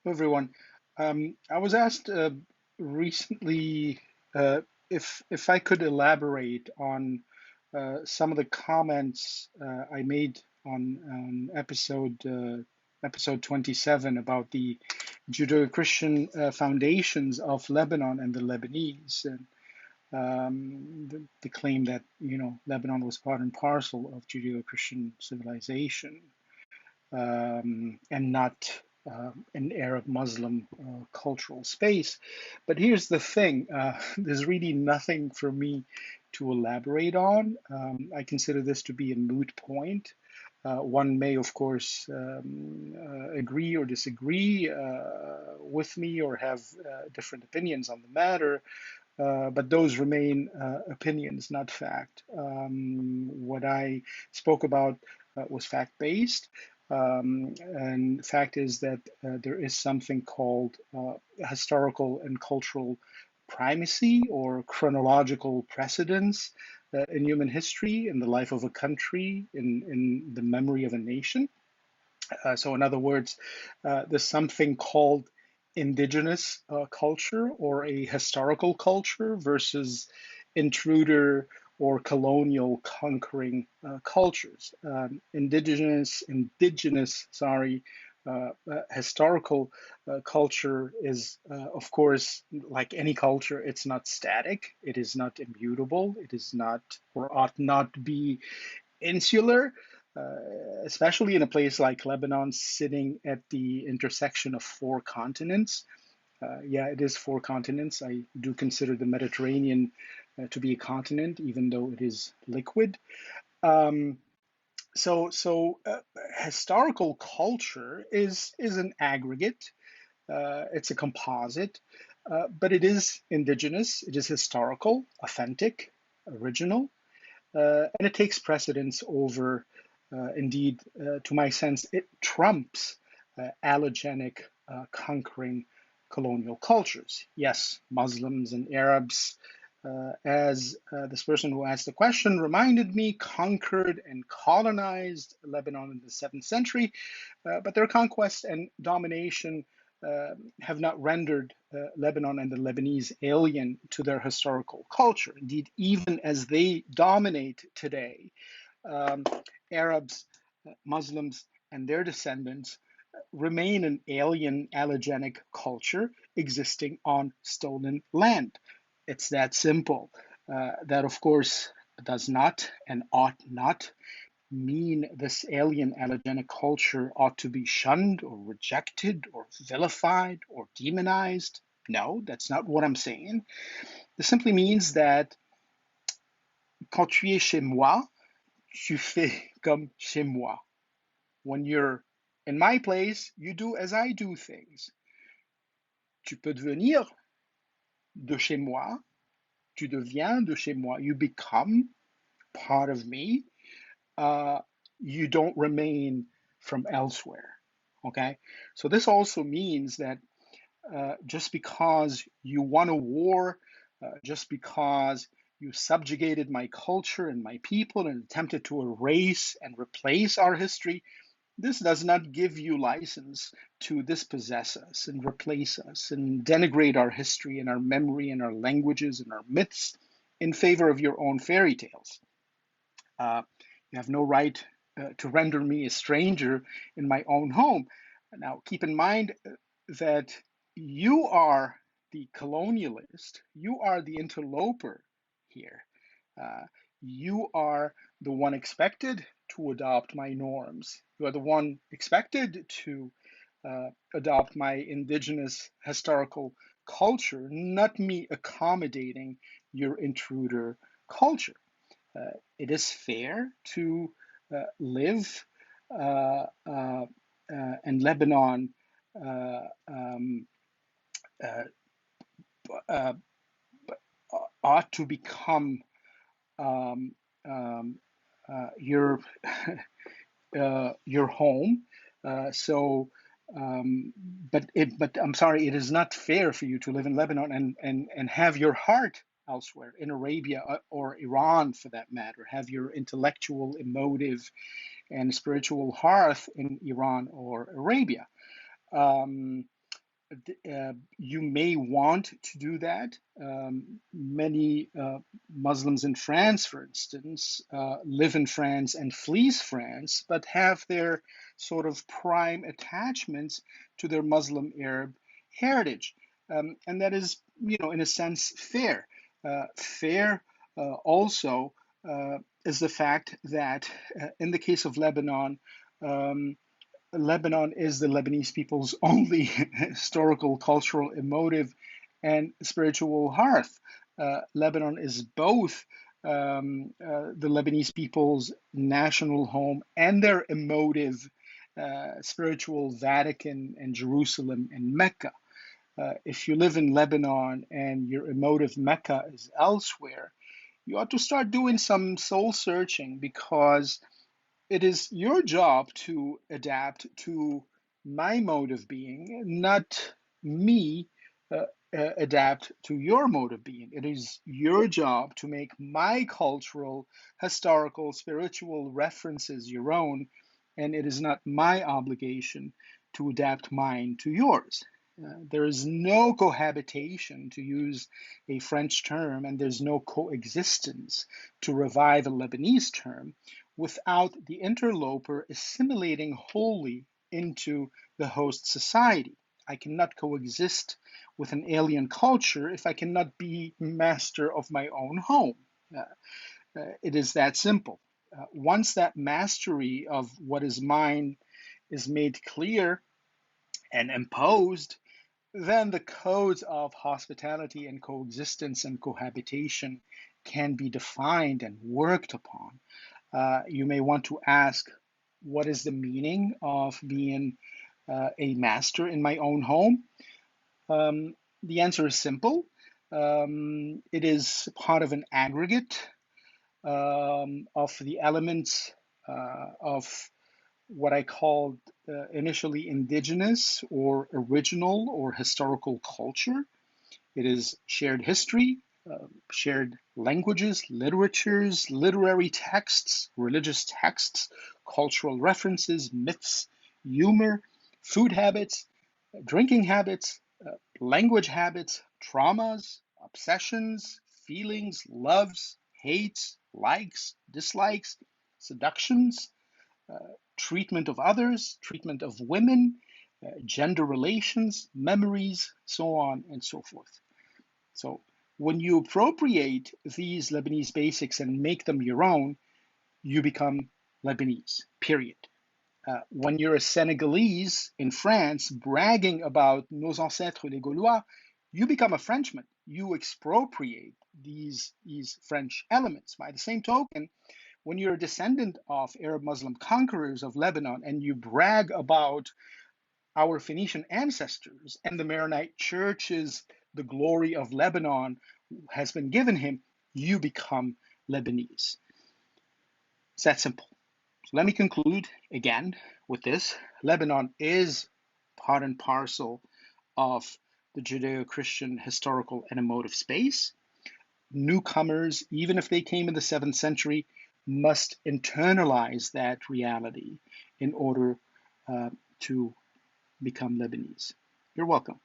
Everyone. I was asked recently if I could elaborate on some of the comments I made on episode 27 about the Judeo-Christian foundations of Lebanon and the Lebanese, and the claim that Lebanon was part and parcel of Judeo-Christian civilization, and not an Arab Muslim cultural space. But here's the thing, there's really nothing for me to elaborate on. I consider this to be a moot point. One may, of course, agree or disagree with me or have different opinions on the matter, but those remain opinions, not fact. What I spoke about was fact-based. And the fact is that there is something called historical and cultural primacy or chronological precedence in human history, in the life of a country, in the memory of a nation. So, in other words, there's something called indigenous culture or a historical culture versus intruder or colonial conquering cultures. Historical culture is, of course, like any culture, it's not static, it is not immutable, it is not or ought not be insular, especially in a place like Lebanon, sitting at the intersection of four continents. Yeah, it is four continents. I do consider the Mediterranean to be a continent, even though it is liquid. Um, so historical culture is an aggregate. It's a composite, but it is indigenous. It is historical, authentic, original, and it takes precedence over, indeed, to my sense, it trumps allogenic, conquering colonial cultures. Yes, Muslims and Arabs, as this person who asked the question reminded me, conquered and colonized Lebanon in the 7th century, but their conquest and domination have not rendered Lebanon and the Lebanese alien to their historical culture. Indeed, even as they dominate today, um, Arabs, Muslims, and their descendants remain an alien allogenic culture existing on stolen land. It's that simple. That, of course, does not and ought not mean this alien allogenic culture ought to be shunned or rejected or vilified or demonized. No, that's not what I'm saying. This simply means that quand tu es chez moi, tu fais comme chez moi. When you're in my place, you do as I do things. Tu peux devenir de chez moi. Tu deviens de chez moi. You become part of me. Uh, you don't remain from elsewhere. Okay? So this also means that just because you won a war, just because you subjugated my culture and my people and attempted to erase and replace our history, this does not give you license to dispossess us and replace us and denigrate our history and our memory and our languages and our myths in favor of your own fairy tales. You have no right to render me a stranger in my own home. Now, keep in mind that you are the colonialist, you are the interloper here. Uh, you are the one expected to adopt my norms. You are the one expected to adopt my indigenous historical culture, not me accommodating your intruder culture. It is fair to live in Lebanon, uh, um, uh, uh, ought to become um, um, your your home. So, but I'm sorry, it is not fair for you to live in Lebanon and have your heart elsewhere in Arabia or Iran, for that matter. Have your intellectual, emotive, and spiritual hearth in Iran or Arabia. Um, You may want to do that. Many Muslims in France, for instance, live in France and flees France, but have their sort of prime attachments to their Muslim Arab heritage. And that is, in a sense, fair. Fair also is the fact that in the case of Lebanon, um, Lebanon is the Lebanese people's only historical, cultural, emotive, and spiritual hearth. Lebanon is both the Lebanese people's national home and their emotive, spiritual Vatican and Jerusalem and Mecca. If you live in Lebanon and your emotive Mecca is elsewhere, you ought to start doing some soul searching, because it is your job to adapt to my mode of being, not me adapt to your mode of being. It is your job to make my cultural, historical, spiritual references your own, and it is not my obligation to adapt mine to yours. There is no cohabitation, to use a French term, and there's no coexistence, to revive a Lebanese term, without the interloper assimilating wholly into the host society. I cannot coexist with an alien culture if I cannot be master of my own home. It is that simple. Once that mastery of what is mine is made clear and imposed, then the codes of hospitality and coexistence and cohabitation can be defined and worked upon. You may want to ask, what is the meaning of being a master in my own home? The answer is simple. It is part of an aggregate of the elements of what I called initially indigenous or original or historical culture. It is shared history, shared languages, literatures, literary texts, religious texts, cultural references, myths, humor, food habits, drinking habits, language habits, traumas, obsessions, feelings, loves, hates, likes, dislikes, seductions, treatment of others, treatment of women, gender relations, memories, so on and so forth. So when you appropriate these Lebanese basics and make them your own, you become Lebanese, period. When you're a Senegalese in France bragging about nos ancêtres les Gaulois, you become a Frenchman. You expropriate these French elements. By the same token, when you're a descendant of Arab Muslim conquerors of Lebanon and you brag about our Phoenician ancestors and the Maronite churches, the glory of Lebanon has been given him, you become Lebanese. It's that simple. So let me conclude again with this. Lebanon is part and parcel of the Judeo-Christian historical and emotive space. Newcomers, even if they came in the 7th century, must internalize that reality in order to become Lebanese. You're welcome.